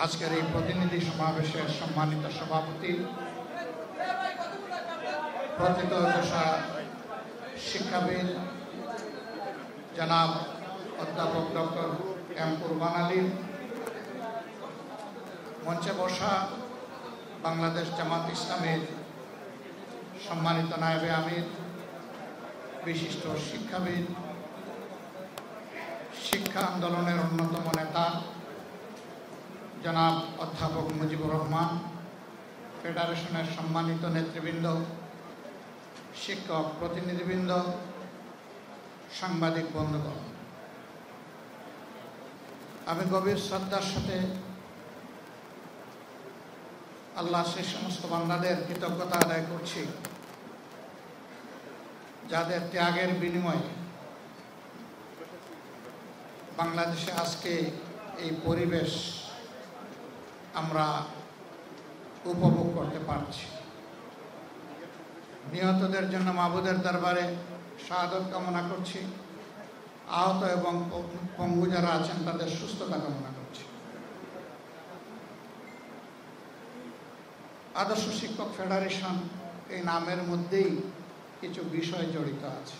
আজকের এই প্রতিনিধি সমাবেশের সম্মানিত সভাপতি, প্রথিতযশা শিক্ষাবিদ জনাব অধ্যাপক ডক্টর এম কুরবান আলী, মঞ্চে বসা বাংলাদেশ জামাত ইসলামের সম্মানিত নায়েবে আমির, বিশিষ্ট শিক্ষাবিদ, শিক্ষা আন্দোলনের অন্যতম নেতা জনাব অধ্যাপক মুজিবুর রহমান, ফেডারেশনের সম্মানিত নেতৃবৃন্দ, শিক্ষক প্রতিনিধিবৃন্দ, সাংবাদিক বন্ধুগণ, আমি গভীর শ্রদ্ধার সাথে আল্লাহ সেই সমস্ত বান্দাদের কৃতজ্ঞতা আদায় করছি যাদের ত্যাগের বিনিময়ে বাংলাদেশে আজকে এই পরিবেশ আমরা উপভোগ করতে পারছি। নিহতদের জন্য মাবুদের দরবারে শাহাদত কামনা করছি। আহত এবং পঙ্গু যারা আছেন তাদের সুস্থতা কামনা করছি। আদর্শ শিক্ষক ফেডারেশন এই নামের মধ্যেই কিছু বিষয় জড়িত আছে।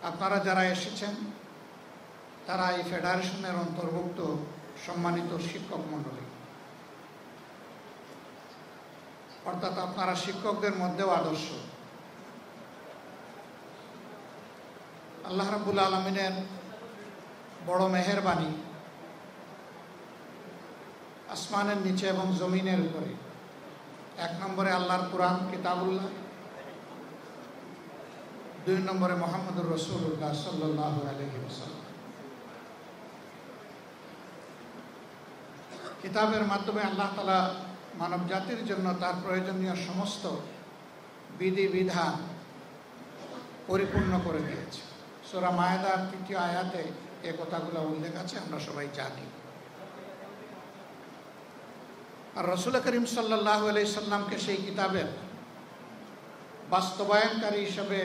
আপনারা যারা এসেছেন তারা এই ফেডারেশনের অন্তর্ভুক্ত সম্মানিত শিক্ষক মণ্ডলী, অর্থাৎ আপনারা শিক্ষকদের মধ্যেও আদর্শ। আল্লাহ রাব্বুল আলামিনের বড় মেহেরবানি, আসমানের নিচে এবং জমিনের উপরে। এক নম্বরে আল্লাহর কুরআন কিতাবুল্লাহ, দুই নম্বরে মুহাম্মদুর রাসূলুল্লাহ সাল্লাল্লাহু আলাইহি ওয়াসাল্লাম। কিতাবের মাধ্যমে আল্লাহ তাআলা মানব জাতির জন্য তার প্রয়োজনীয় সমস্ত বিধিবিধান পরিপূর্ণ করে দিয়েছে। সূরা মায়েদার ৩য় আয়াতে এই কথাগুলো উল্লেখ আছে, আমরা সবাই জানি। আর রাসূল করিম সাল্লাল্লাহু আলাইহি সাল্লামকে সেই কিতাবের বাস্তবায়নকারী হিসেবে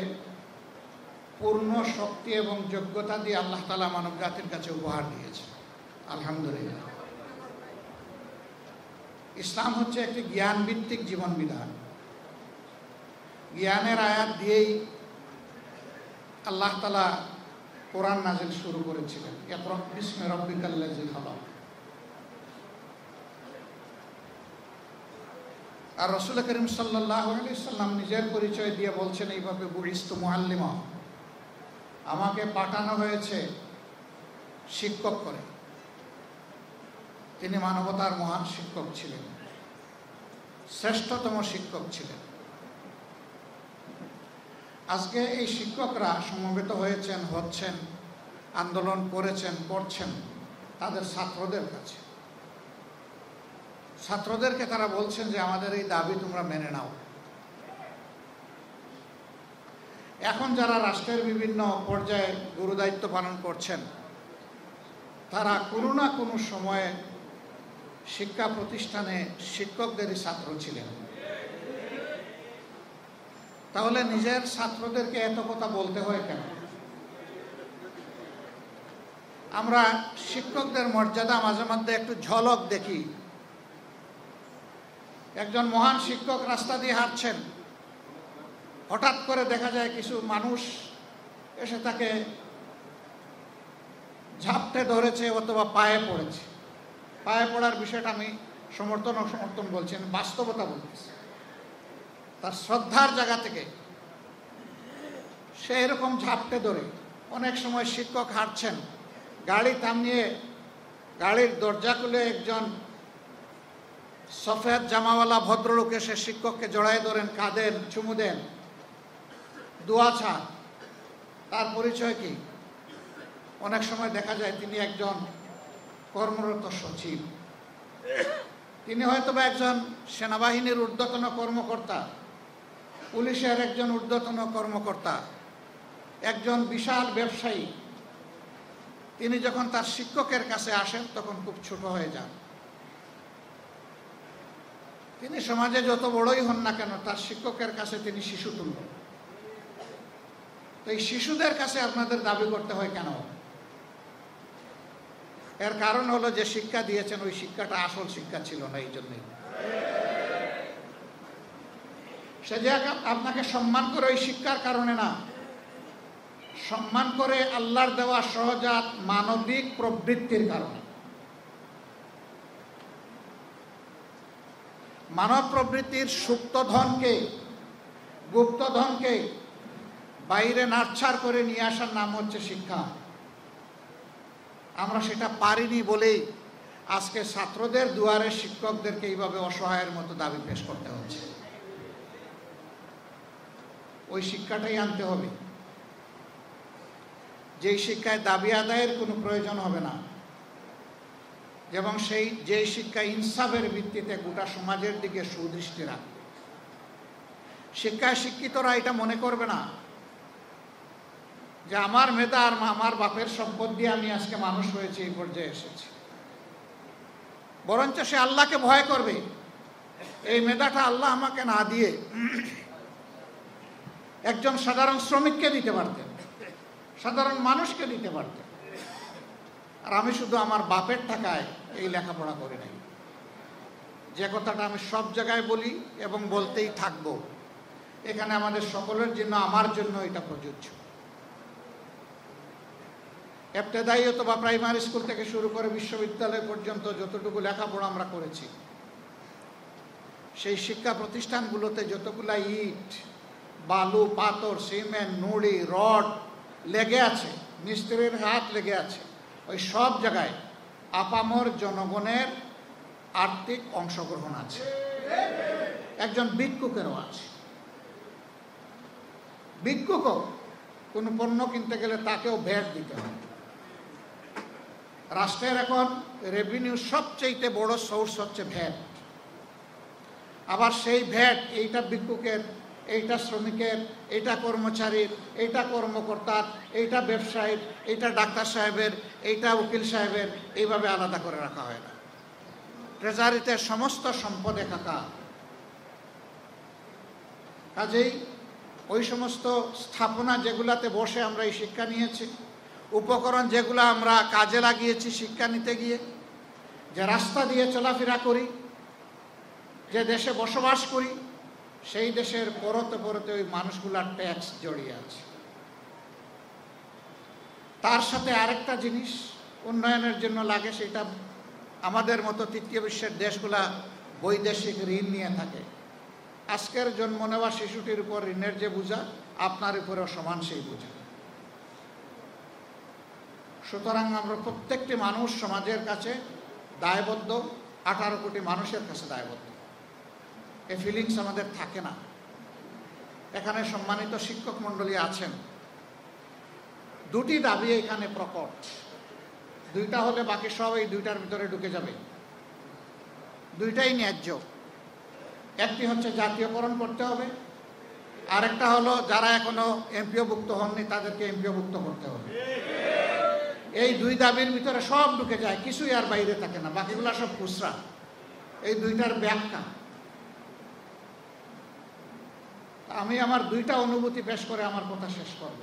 পূর্ণ শক্তি এবং যোগ্যতা দিয়ে আল্লাহ তাআলা মানব জাতির কাছে উপহার দিয়েছে। আলহামদুলিল্লাহ। ইসলাম হচ্ছে একটি জ্ঞান ভিত্তিক জীবন বিধান। জ্ঞানের আয়াত দিয়েই আল্লাহ তাআলা কোরআন নাজিল শুরু করেছিলেন। ইকরা বিসমি রাব্বিকাল্লাযী খালাক। আর রাসূল করিম সাল্লাল্লাহু আলাইহি সাল্লাম নিজের পরিচয় দিয়ে বলছেন এইভাবে, বুইস্তু মুআল্লিমা, আমাকে পাঠানো হয়েছে শিক্ষক করে। তিনি মানবতার মহান শিক্ষক ছিলেন, শ্রেষ্ঠতম শিক্ষক ছিলেন। আজকে এই শিক্ষকরা সমবেত হয়েছেন, হচ্ছেন, আন্দোলন করেছেন, করছেন তাদের ছাত্রদের কাছে। ছাত্রদেরকে তারা বলছেন যে আমাদের এই দাবি তোমরা মেনে নাও। এখন যারা রাষ্ট্রের বিভিন্ন পর্যায়ে গুরুদায়িত্ব পালন করছেন তারা কোনো না কোনো সময়ে শিক্ষা প্রতিষ্ঠানে শিক্ষকদেরই ছাত্র ছিলেন। তাহলে নিজের ছাত্রদেরকে এত কথা বলতে হয় কেন? আমরা শিক্ষকদের মর্যাদা মাঝে মধ্যে একটু ঝলক দেখি। একজন মহান শিক্ষক রাস্তা দিয়ে হাঁটছেন, হঠাৎ করে দেখা যায় কিছু মানুষ এসে তাকে ঝাপটে ধরেছে অথবা পায়ে পড়েছে। পায়ে পড়ার বিষয়টা আমি সমর্থন বলছি, আমি বাস্তবতা বলতেছি। তার শ্রদ্ধার জায়গা থেকে সে এরকম ঝাপটে ধরে। অনেক সময় শিক্ষক হাঁটছেন, গাড়ি থামিয়ে গাড়ির দরজা খুলে একজন সফেদ জামাওয়ালা ভদ্রলোক এসে শিক্ষককে জড়ায় ধরেন, কাঁদেন, চুমু দেন, দোয়া চান। তার পরিচয় কি? অনেক সময় দেখা যায় তিনি একজন কর্মরত সচিব, তিনি হয়তো বা একজন সেনাবাহিনীর ঊর্ধ্বতন কর্মকর্তা, পুলিশের একজন ঊর্ধ্বতন কর্মকর্তা, একজন বিশাল ব্যবসায়ী। তিনি যখন তার শিক্ষকের কাছে আসেন তখন খুব ছোট হয়ে যান। তিনি সমাজে যত বড়ই হন না কেন তার শিক্ষকের কাছে তিনি শিশুতুল্য। তো এই শিশুদের কাছে আপনাদের দাবি করতে হয় কেন? এর কারণ হলো যে শিক্ষা দিয়েছেন ওই শিক্ষাটা আসল শিক্ষা ছিল না, এই জন্যই। সে যে আপনাকে সম্মান করে ওই শিক্ষার কারণে না, সম্মান করে আল্লাহর দেওয়া সহজাত মানবিক প্রবৃত্তির কারণে। মানব প্রবৃত্তির সুপ্ত ধনকে, গুপ্তধনকে বাইরে নাড়ছাড় করে নিয়ে আসার নাম হচ্ছে শিক্ষা। আমরা সেটা পারিনি বলেই আজকে ছাত্রদের দুয়ারে শিক্ষকদেরকে এইভাবে অসহায়ের মতো দাবি পেশ করতে হচ্ছে। ওই শিক্ষাটাই আনতে হবে, যেই শিক্ষায় দাবি আদায়ের কোনো প্রয়োজন হবে না, এবং যেই শিক্ষা ইনসাফের ভিত্তিতে গোটা সমাজের দিকে সুদৃষ্টি রাখবে। শিক্ষায় শিক্ষিতরা এটা মনে করবে না যে আমার মেধা আর আমার বাপের সম্পদ দিয়ে আমি আজকে মানুষ হয়েছি, এই পর্যায়ে এসেছি। বরঞ্চ সে আল্লাহকে ভয় করবে, এই মেধাটা আল্লাহ আমাকে না দিয়ে একজন সাধারণ শ্রমিককে দিতে পারতেন, সাধারণ মানুষকে দিতে পারতেন, আর আমি শুধু আমার বাপের টাকায় এই লেখাপড়া করি নাই। যে কথাটা আমি সব জায়গায় বলি এবং বলতেই থাকব, এখানে আমাদের সকলের জন্য, আমার জন্য এটা প্রযোজ্য। ইবতেদায়ী অথবা প্রাইমারি স্কুল থেকে শুরু করে বিশ্ববিদ্যালয় পর্যন্ত যতটুকু লেখাপড়া আমরা করেছি, সেই শিক্ষা প্রতিষ্ঠানগুলোতে যতগুলা ইট, বালু, পাথর, সিমেন্ট, নুড়ি, রড লেগে আছে, মিস্ত্রির হাত লেগে আছে, ওই সব জায়গায় আপামর জনগণের আর্থিক অংশগ্রহণ আছে, একজন ভিক্ষুকেরও আছে। ভিক্ষুকও কোনো পণ্য কিনতে গেলে তাকেও ভ্যাট দিতে হয়। রাষ্ট্রের এখন রেভিনিউ সবচেয়ে বড় সোর্স হচ্ছে ভ্যাট। আবার সেই ভ্যাট এইটা ভিক্ষুকের, এইটা শ্রমিকের, এইটা কর্মচারীর, এইটা কর্মকর্তার, এইটা ব্যবসায়ীর, এইটা ডাক্তার সাহেবের, এইটা উকিল সাহেবের, এইভাবে আলাদা করে রাখা হয় না। ট্রেজারিতে সমস্ত সম্পদ একাকার। কাজেই ওই সমস্ত স্থাপনা যেগুলাতে বসে আমরা এই শিক্ষা নিয়েছি, উপকরণ যেগুলো আমরা কাজে লাগিয়েছি শিক্ষা নিতে গিয়ে, যে রাস্তা দিয়ে চলাফেরা করি, যে দেশে বসবাস করি, সেই দেশের পরতে পরতে ওই মানুষগুলার ট্যাক্স জড়িয়ে আছে। তার সাথে আরেকটা জিনিস উন্নয়নের জন্য লাগে, সেটা আমাদের মতো তৃতীয় বিশ্বের দেশগুলা বৈদেশিক ঋণ নিয়ে থাকে। আজকের জন্ম নেওয়া শিশুটির উপর ঋণের যে বোঝা, আপনার উপরেও সমান সেই বোঝা। সুতরাং আমরা প্রত্যেকটি মানুষ সমাজের কাছে দায়বদ্ধ, 18 কোটি মানুষের কাছে দায়বদ্ধ। এই ফিলিংস আমাদের থাকে না। এখানে সম্মানিত শিক্ষক মণ্ডলী আছেন, দুটি দাবি এখানে প্রকট। দুইটা হলে বাকি সব এই দুইটার ভিতরে ঢুকে যাবে। দুইটাই ন্যায্য। একটি হচ্ছে জাতীয়করণ করতে হবে, আরেকটা হলো যারা এখনো এমপিওভুক্ত হননি তাদেরকে এমপিওভুক্ত করতে হবে। এই দুই দাবির ভিতরে সব ঢুকে যায়, কিছুই আর বাইরে থাকে না, বাকিগুলা সব খুচরা। এই দুইটার ব্যাখ্যা আমি আমার দুইটা অনুভূতি পেশ করে আমার কথা শেষ করব।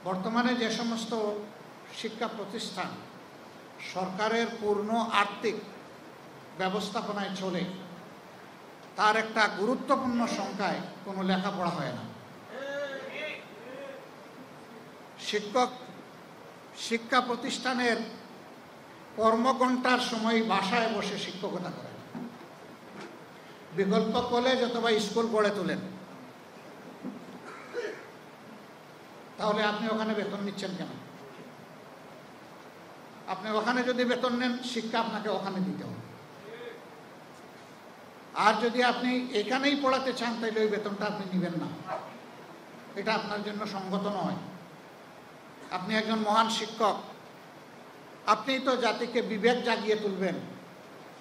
বর্তমানে যে সমস্ত শিক্ষা প্রতিষ্ঠান সরকারের পূর্ণ আর্থিক ব্যবস্থাপনায় চলে, তার একটা গুরুত্বপূর্ণ সংখ্যায় কোনো লেখাপড়া হয় না। শিক্ষা প্রতিষ্ঠানের কর্মঘণ্টার সময় বাসায় বসে শিক্ষকতা করেন, বিকল্প কলেজ অথবা স্কুল গড়ে তোলেন। তাহলে আপনি ওখানে বেতন নিচ্ছেন কেন? আপনি ওখানে যদি বেতন নেন, শিক্ষা আপনাকে ওখানে দিতে হবে। আর যদি আপনি এখানেই পড়াতে চান, তাহলে ওই বেতনটা আপনি নেবেন না, এটা আপনার জন্য সঙ্গত নয়। আপনি একজন মহান শিক্ষক, আপনিই তো জাতিকে বিবেক জাগিয়ে তুলবেন।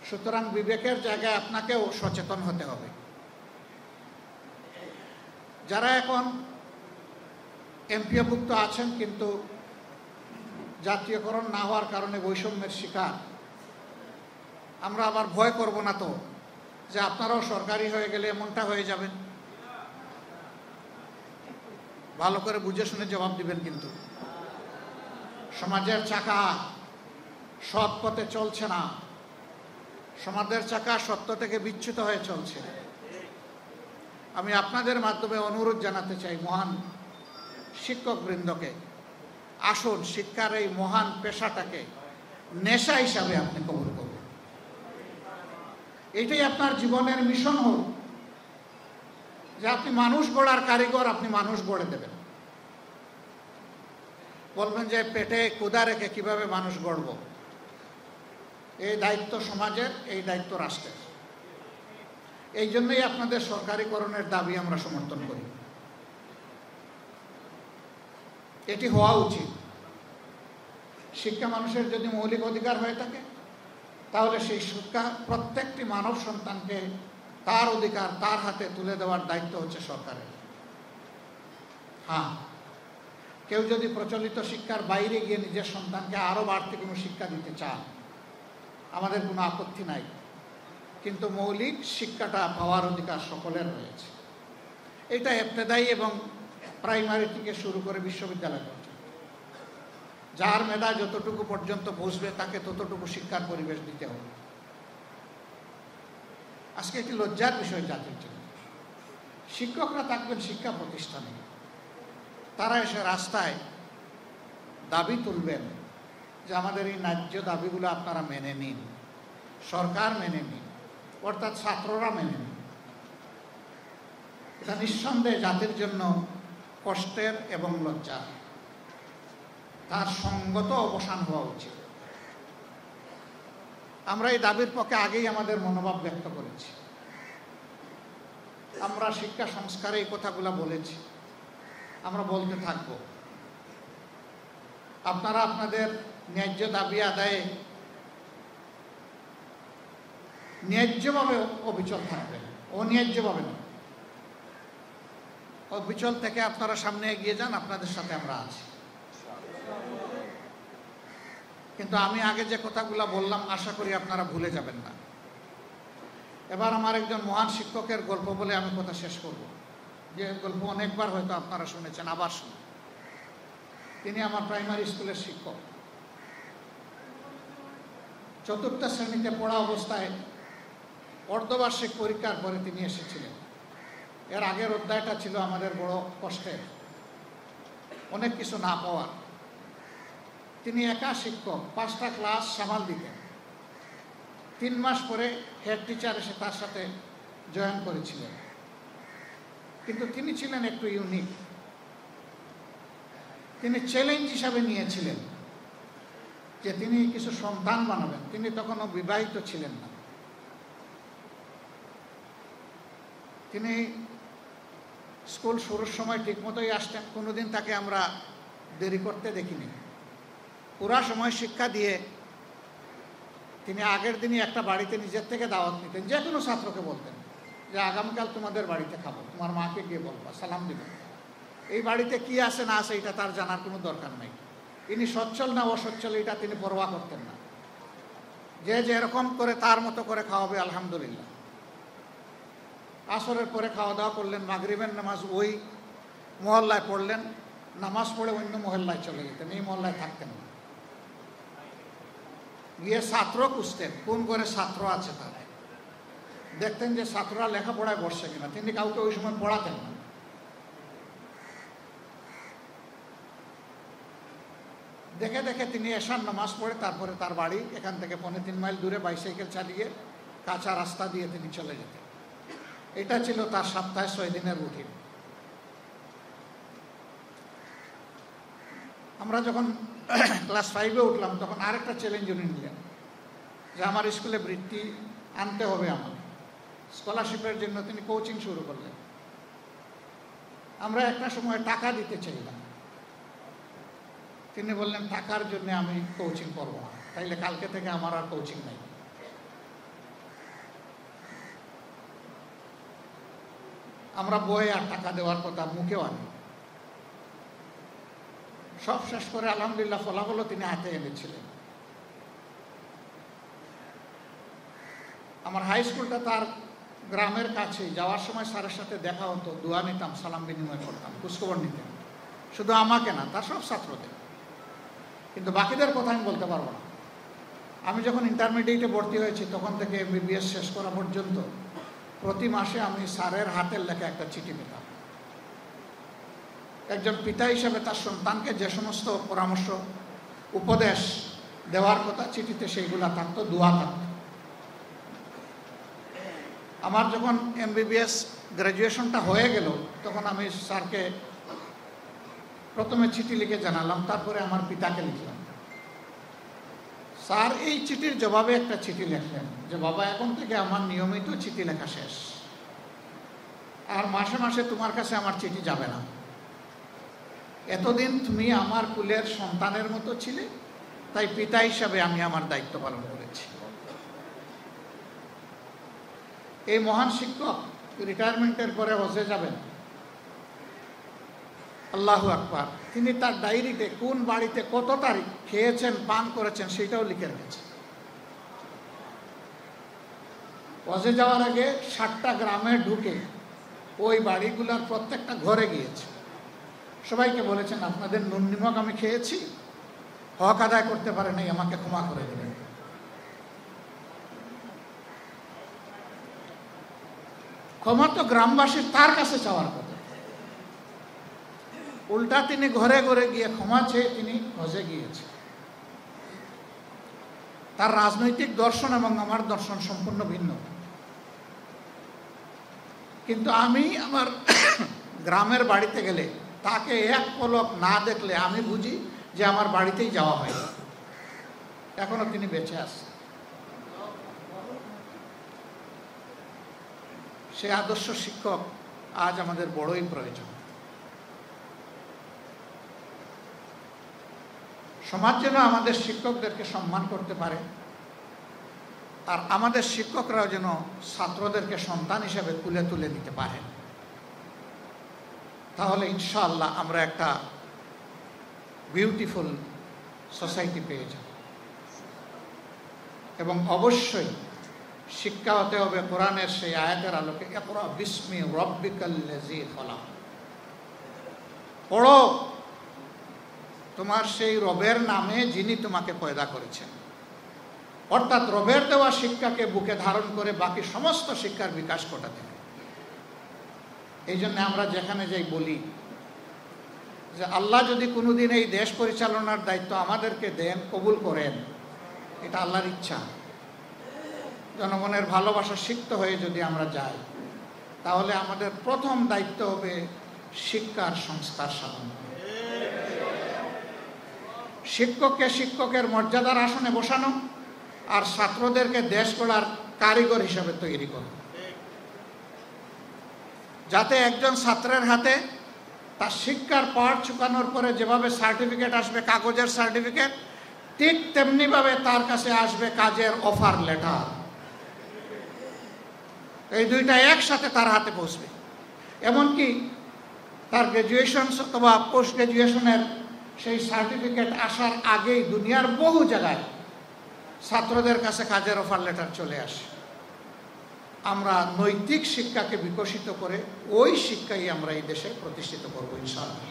সুতরাং বিবেকের জায়গায় আপনাকেও সচেতন হতে হবে। যারা এখন এমপিওভুক্ত আছেন কিন্তু জাতীয়করণ না হওয়ার কারণে বৈষম্যের শিকার, আমরা আবার ভয় করব না তো যে আপনারাও সরকারি হয়ে গেলে এমনটা হয়ে যাবেন? ভালো করে বুঝে শুনে জবাব দিবেন। কিন্তু সমাজের চাকা সৎ পথে চলছে না, সমাজের চাকা সত্য থেকে বিচ্যুত হয়ে চলছে। আমি আপনাদের মাধ্যমে অনুরোধ জানাতে চাই মহান শিক্ষকবৃন্দকে, আসুন শিক্ষার এই মহান পেশাটাকে নেশা হিসাবে আপনি কবুল করুন। এটাই আপনার জীবনের মিশন হোক যে আপনি মানুষ গড়ার কারিগর, আপনি মানুষ গড়ে দেবেন। বলবেন যে পেটে ক্ষুধা রেখে কিভাবে মানুষ গড়ব, এই দায়িত্ব সমাজের, এই দায়িত্ব রাষ্ট্রের। এই জন্যই আপনাদের সরকারিকরণের দাবি আমরা সমর্থন করি। এটি হওয়া উচিত। শিক্ষা মানুষের যদি মৌলিক অধিকার হয়ে থাকে, তাহলে সেই শিক্ষা প্রত্যেকটি মানব সন্তানকে তার অধিকার তার হাতে তুলে দেওয়ার দায়িত্ব হচ্ছে সরকারের। হ্যাঁ, কেউ যদি প্রচলিত শিক্ষার বাইরে গিয়ে নিজের সন্তানকে আরও বাড়তি কোনো শিক্ষা দিতে চান, আমাদের কোনো আপত্তি নাই, কিন্তু মৌলিক শিক্ষাটা পাওয়ার অধিকার সকলের রয়েছে। এটা ইবতেদায়ী এবং প্রাইমারি থেকে শুরু করে বিশ্ববিদ্যালয় পর্যন্ত যার মেধা যতটুকু পর্যন্ত বসবে তাকে ততটুকু শিক্ষার পরিবেশ দিতে হবে। আজকে একটি লজ্জার বিষয় জাতির জন্য, শিক্ষকরা থাকবেন শিক্ষা প্রতিষ্ঠানে, তারা এসে রাস্তায় দাবি তুলবেন যে আমাদের এই ন্যায্য দাবিগুলো আপনারা মেনে নিন, সরকার মেনে নিন, অর্থাৎ ছাত্ররা মেনে নিন। এটা নিঃসন্দেহে জাতির জন্য কষ্টের এবং লজ্জা, তার সঙ্গত অবসান হওয়া উচিত। আমরা এই দাবির পক্ষে আগেই আমাদের মনোভাব ব্যক্ত করেছি। আমরা শিক্ষা সংস্কারে এই কথাগুলো বলেছি, আমরা বলতে থাকব। আপনারা আপনাদের ন্যায্য দাবি আদায়ে ন্যায্যভাবে অবিচল থাকবেন, অন্যায্যভাবে না। অবিচল থেকে আপনারা সামনে এগিয়ে যান, আপনাদের সাথে আমরা আছি। কিন্তু আমি আগে যে কথাগুলো বললাম আশা করি আপনারা ভুলে যাবেন না। এবার আমার একজন মহান শিক্ষকের গল্প বলে আমি কথা শেষ করব, যে গল্প অনেকবার হয়তো আপনারা শুনেছেন, আবার শুনুন। তিনি আমার প্রাইমারি স্কুলের শিক্ষক। চতুর্থ শ্রেণীতে পড়া অবস্থায় অর্ধবার্ষিক পরীক্ষার পরে তিনি এসেছিলেন। এর আগের অধ্যায়টা ছিল আমাদের বড় কষ্টের, অনেক কিছু না পাওয়ার। তিনি একা শিক্ষক, 5টা ক্লাস সামাল দিতেন। 3 মাস পরে হেড টিচার এসে তার সাথে জয়েন করেছিলেন। কিন্তু তিনি ছিলেন একটু ইউনিক। তিনি চ্যালেঞ্জ হিসাবে নিয়েছিলেন যে তিনি কিছু সন্তান বানাবেন। তিনি তখনও বিবাহিত ছিলেন না। তিনি স্কুল শুরুর সময় ঠিকমতোই আসতেন, কোনোদিন তাকে আমরা দেরি করতে দেখিনি। পুরা সময় শিক্ষা দিয়ে তিনি আগের দিনই একটা বাড়িতে নিজের থেকে দাওয়াত নিতেন। যে কোনো ছাত্রকে বলতেন যে আগামীকাল তোমাদের বাড়িতে খাবো, তোমার মাকে গিয়ে বলবা, সালাম দিবেন। এই বাড়িতে কি আছে না আছে এটা তার জানার কোনো দরকার নেই। তিনি সচ্ছল না অসচ্ছল এটা তিনি পরোয়া করতেন না। যে যেরকম করে তার মতো করে খাওয়াবে আলহামদুলিল্লাহ। আসরের পরে খাওয়া দাওয়া করলেন, মাগরিবের নামাজ ওই মহল্লায় পড়লেন, নামাজ পড়ে অন্য মহল্লায় চলে যেতেন, এই মহল্লায় থাকতেন না। গিয়ে ছাত্র খুঁজতেন, কোন করে ছাত্র আছে তারা, দেখতেন যে ছাত্ররা লেখাপড়ায় বসছে কিনা। তিনি কাউকে ওই সময় পড়াতেন না। দেখে দেখে তিনি এশার নামাজ পড়ে তারপরে তার বাড়ি এখান থেকে 2.5 মাইল দূরে বাইসাইকেল চালিয়ে কাঁচা রাস্তা দিয়ে তিনি চলে যেতেন। এটা ছিল তার সপ্তাহে 6 দিনের রুটিন। আমরা যখন ক্লাস 5-এ উঠলাম তখন আরেকটা চ্যালেঞ্জ উনি নিলেন যে আমার স্কুলে বৃত্তি আনতে হবে, আমার স্কলারশিপের জন্য তিনি কোচিং শুরু করলেন। আমরা একটা সময় টাকা দিতে চাইলাম। তিনি বললেন টাকার জন্য আমি কোচিং করবো না, তাইলে কালকে থেকে আমার আর কোচিং নাই। আমরা বই আর টাকা দেওয়ার কথা মুখেও আনি। সব শেষ করে আলহামদুলিল্লাহ ফলাফলও তিনি হাতে এনেছিলেন। আমার হাই স্কুলটা তার গ্রামের কাছেই, যাওয়ার সময় স্যারের সাথে দেখা হতো, দোয়া নিতাম, সালাম বিনিময় করতাম, খোঁজখবর নিতেন। শুধু আমাকে না, তার সব ছাত্রদের। কিন্তু বাকিদের কথা আমি বলতে পারবো না। আমি যখন ইন্টারমিডিয়েটে ভর্তি হয়েছি তখন থেকে MBBS শেষ করা পর্যন্ত প্রতি মাসে আমি স্যারের হাতের লেখা একটা চিঠি পেতাম। একজন পিতা হিসেবে তার সন্তানকে যে সমস্ত পরামর্শ উপদেশ দেওয়ার কথা চিঠিতে সেইগুলা থাকতো, দোয়া থাকতো। আমার যখন MBBS গ্র্যাজুয়েশনটা হয়ে গেল তখন আমি স্যারকে প্রথমে চিঠি লিখে জানালাম, তারপরে আমার পিতাকে লিখলাম। স্যার এই চিঠির জবাবে একটা চিঠি লিখলেন যে বাবা, এখন থেকে আমার নিয়মিত চিঠি লেখা শেষ, আর মাসে মাসে তোমার কাছে আমার চিঠি যাবে না। এতদিন তুমি আমার কুলের সন্তানের মতো ছিলে, তাই পিতা হিসাবে আমি আমার দায়িত্ব পালন করেছি। এই মহান শিক্ষক রিটায়ারমেন্টের পরে হজে যাবেন, আল্লাহু আকবার। তিনি তার ডায়েরিতে কোন বাড়িতে কত তারিখ খেয়েছেন, পান করেছেন সেটাও লিখে রেখেছেন। হজে যাওয়ার আগে 7টা গ্রামে ঢুকে ওই বাড়িগুলোর প্রত্যেকটা ঘরে গিয়েছে, সবাইকে বলেছেন আপনাদের নুন নিমক আমি খেয়েছি, হক আদায় করতে পারে নাই, আমাকে ক্ষমা করে দেবেন। ক্ষমা তো গ্রামবাসীর তার কাছে চাওয়ার কথা, উল্টা তিনি ঘরে ঘরে গিয়ে ক্ষমা চেয়ে তিনি হজে গিয়েছেন। তার রাজনৈতিক দর্শন এবং আমার দর্শন সম্পূর্ণ ভিন্ন, কিন্তু আমি আমার গ্রামের বাড়িতে গেলে তাকে এক পলক না দেখলে আমি বুঝি যে আমার বাড়িতেই যাওয়া হয়। এখনো তিনি বেঁচে আছেন। সে আদর্শ শিক্ষক আজ আমাদের বড়ই প্রয়োজন। সমাজ যেন আমাদের শিক্ষকদেরকে সম্মান করতে পারে, আর আমাদের শিক্ষকরাও যেন ছাত্রদেরকে সন্তান হিসেবে তুলে তুলে নিতে পারে। তাহলে ইনশাআল্লাহ আমরা একটা বিউটিফুল সোসাইটি পেয়ে যাব। এবং অবশ্যই শিক্ষা হতে হবে কোরআনের সেই আয়াতের আলোকে, ইকরা বিসমি রাব্বিকাল্লাযী খলাক। পড়ো তোমার সেই রবের নামে যিনি তোমাকে পয়দা করেছেন। অর্থাৎ রবের দেওয়া শিক্ষাকে বুকে ধারণ করে বাকি সমস্ত শিক্ষার বিকাশ ঘটাতে হবে। এই জন্য আমরা যেখানে যাই বলি যে আল্লাহ যদি কোনোদিন এই দেশ পরিচালনার দায়িত্ব আমাদেরকে দেন, কবুল করেন, এটা আল্লাহর ইচ্ছা। জনগণের ভালোবাসা সিক্ত হয়ে যদি আমরা যাই, তাহলে আমাদের প্রথম দায়িত্ব হবে শিক্ষার সংস্কার সাধন। শিক্ষককে শিক্ষকের মর্যাদার আসনে বসানো, আর ছাত্রদেরকে দেশ গড়ার কারিগর হিসাবে তৈরি করা, যাতে একজন ছাত্রের হাতে তার শিক্ষার পাঠ চুকানোর পরে যেভাবে সার্টিফিকেট আসবে, কাগজের সার্টিফিকেট, ঠিক তেমনিভাবে তার কাছে আসবে কাজের অফার লেটার। এই দুইটা একসাথে তার হাতে পৌঁছবে। এমনকি তার গ্র্যাজুয়েশন অথবা পোস্ট গ্র্যাজুয়েশনের সেই সার্টিফিকেট আসার আগেই দুনিয়ার বহু জায়গায় ছাত্রদের কাছে কাজের অফার লেটার চলে আসে। আমরা নৈতিক শিক্ষাকে বিকশিত করে ওই শিক্ষাই আমরা এই দেশে প্রতিষ্ঠিত করব ইনশাআল্লাহ।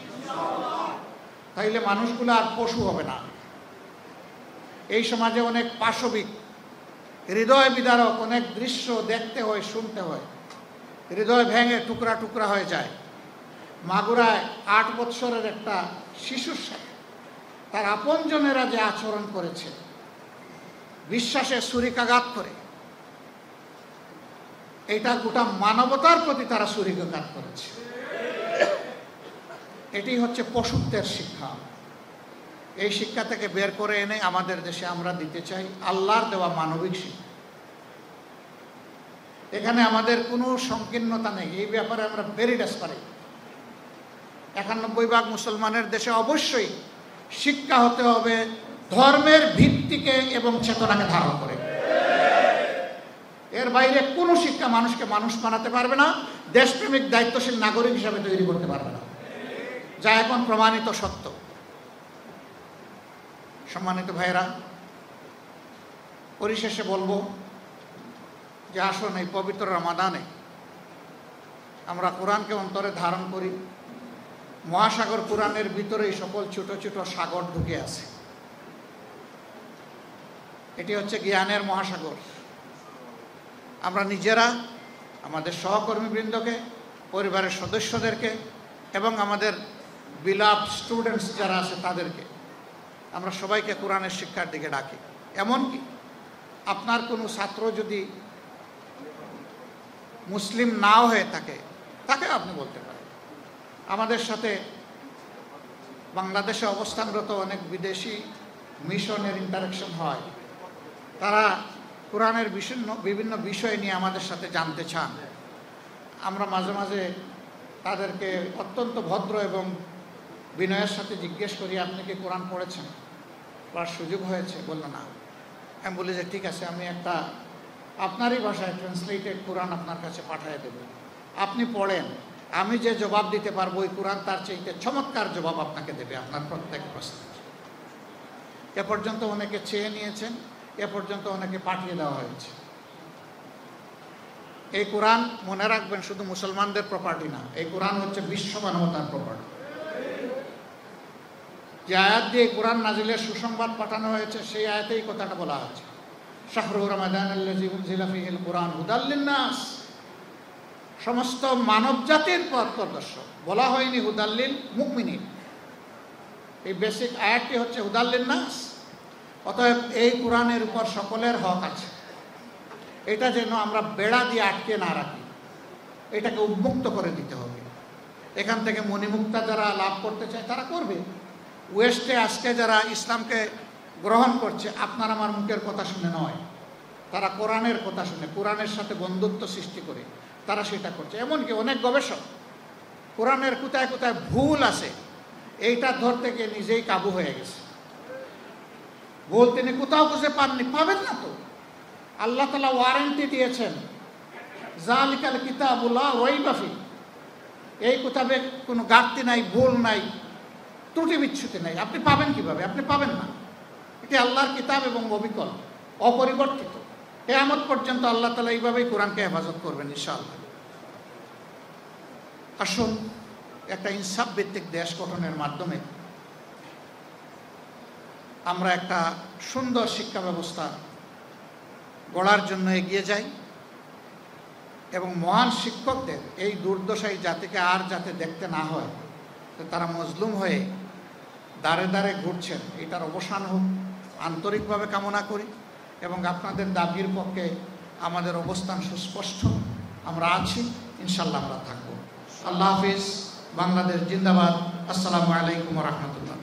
তাইলে মানুষগুলো আর পশু হবে না। এই সমাজে অনেক পাশবিক, হৃদয় বিদারক অনেক দৃশ্য দেখতে হয়, শুনতে হয়, হৃদয় ভেঙে টুকরা টুকরা হয়ে যায়। মাগুরায় 8 বৎসরের একটা শিশুর সাথে তার আপনজনেরা যে আচরণ করেছে, বিশ্বাসে ছুরিকাঘাত করে, এটা গোটা মানবতার প্রতি তারা ছুরিকাঘাত করেছে। এটি হচ্ছে পশুত্বের শিক্ষা। এই শিক্ষা থেকে বের করে এনে আমাদের দেশে আমরা দিতে চাই আল্লাহর দেওয়া মানবিক শিক্ষা। এখানে আমাদের কোনো সংকীর্ণতা নেই, এই ব্যাপারে আমরা ভেরি ডেসপারেট। 91% মুসলমানের দেশে অবশ্যই শিক্ষা হতে হবে ধর্মের ভিত্তিকে এবং চেতনাকে ধারণ করে। এর বাইরে কোনো শিক্ষা মানুষকে মানুষ বানাতে পারবে না, দেশপ্রেমিক দায়িত্বশীল নাগরিক হিসাবে তৈরি করতে পারবে না, যা এখন প্রমাণিত সত্য। সম্মানিত ভাইয়েরা, পরিশেষে বলবো যে আসুন এই পবিত্র রমাদানে আমরা কোরআনকে অন্তরে ধারণ করি। মহাসাগর কোরআনের ভিতরে এই সকল ছোট ছোট সাগর ঢুকে আছে। এটি হচ্ছে জ্ঞানের মহাসাগর। আমরা নিজেরা আমাদের সহকর্মীবৃন্দকে, পরিবারের সদস্যদেরকে এবং আমাদের বিলাভ স্টুডেন্টস যারা আছে তাদেরকে আমরা সবাইকে কোরআনের শিক্ষার দিকে ডাকি। এমনকি আপনার কোনো ছাত্র যদি মুসলিম নাও হয়ে থাকে, তাকে আপনি বলতে পারেন। আমাদের সাথে বাংলাদেশে অবস্থানরত অনেক বিদেশি মিশনের ইন্টারাকশন হয়। তারা কোরআনের বিভিন্ন বিষয় নিয়ে আমাদের সাথে জানতে চান। আমরা মাঝে মাঝে তাদেরকে অত্যন্ত ভদ্র এবং বিনয়ের সাথে জিজ্ঞেস করি, আপনি কি কোরআন পড়েছেন, পড়ার সুযোগ হয়েছে? বললো না। আমি বলি যে ঠিক আছে, আমি একটা আপনারই ভাষায় ট্রান্সলেটেড কোরআন আপনার কাছে পাঠিয়ে দেব, আপনি পড়েন, আমি যে জবাব দিতে পারবো ওই কোরআন তার চাইতে চমৎকার জবাব আপনাকে দেবে আপনার প্রত্যেক প্রশ্নের। এ পর্যন্ত অনেকে চেয়ে নিয়েছেন, এ পর্যন্ত অনেকে পাঠিয়ে দেওয়া হয়েছে। এই কোরআন মনে রাখবেন শুধু মুসলমানদের প্রপার্টি না, এই কোরআন হচ্ছে বিশ্ব মানবতার প্রপার্টি। যে আয়াত দিয়ে কোরআন নাজিলের সুসংবাদ পাঠানো হয়েছে সেই আয়াতেই কথাটা বলা হয়েছে, শাহরু রমাদানাল্লাযী উনজিলা ফীহিল কুরআন হুদাল লিন্নাস, সমস্ত মানব জাতির পথ প্রদর্শক। বলা হয়নি হুদাল লিল মুমিনিন। এই বেসিক আয়াতটি হচ্ছে হুদাল লিন্নাস। অতএব এই কোরআনের উপর সকলের হক আছে। এটা যেন আমরা বেড়া দিয়ে আটকে না রাখি, এটাকে উন্মুক্ত করে দিতে হবে। এখান থেকে মণিমুক্তা যারা লাভ করতে চায় তারা করবে। ওয়েস্টে আজকে যারা ইসলামকে গ্রহণ করছে, আপনার আমার মুখের কথা শুনে নয়, তারা কোরআনের কথা শুনে, কোরআনের সাথে বন্ধুত্ব সৃষ্টি করে তারা সেটা করছে। এমনকি অনেক গবেষক কোরআনের কোথায় কোথায় ভুল আছে এইটা ধরতে গিয়ে নিজেই কাবু হয়ে গেছে। ভুল তিনি কোথাও খুঁজে পাননি, পাবেন না তো। আল্লাহ তাআলা ওয়ারেন্টি দিয়েছেন, যালিকাল কিতাবুল্লাহ রাইবা ফীহ, এই কিতাবে কোনো ঘাটতি নাই, ভুল নাই, ত্রুটি বিচ্যুতি নাই। আপনি পাবেন কিভাবে? আপনি পাবেন না। এটি আল্লাহর কিতাব এবং অবিকল, অপরিবর্তিত। কিয়ামত পর্যন্ত আল্লাহ তাআলা এইভাবেই কোরআনকে হেফাজত করবেন ইনশাআল্লাহ। আসুন একটা ইনসাফ ভিত্তিক দেশ গঠনের মাধ্যমে আমরা একটা সুন্দর শিক্ষা ব্যবস্থা গড়ার জন্য এগিয়ে যাই এবং মহান শিক্ষকদের এই দুর্দশাই জাতিকে আর যাতে দেখতে না হয়, তারা মজলুম হয়ে দাঁড়ে দাঁড়ে ঘুরছেন, এটার অবসান হোক আন্তরিকভাবে কামনা করি। এবং আপনাদের দাবির পক্ষে আমাদের অবস্থান সুস্পষ্ট, আমরা আছি, ইনশাল্লাহ আমরা থাকবো। আল্লাহ হাফিজ। বাংলাদেশ জিন্দাবাদ। আসসালামু আলাইকুম ওয়া রাহমাতুল্লাহ।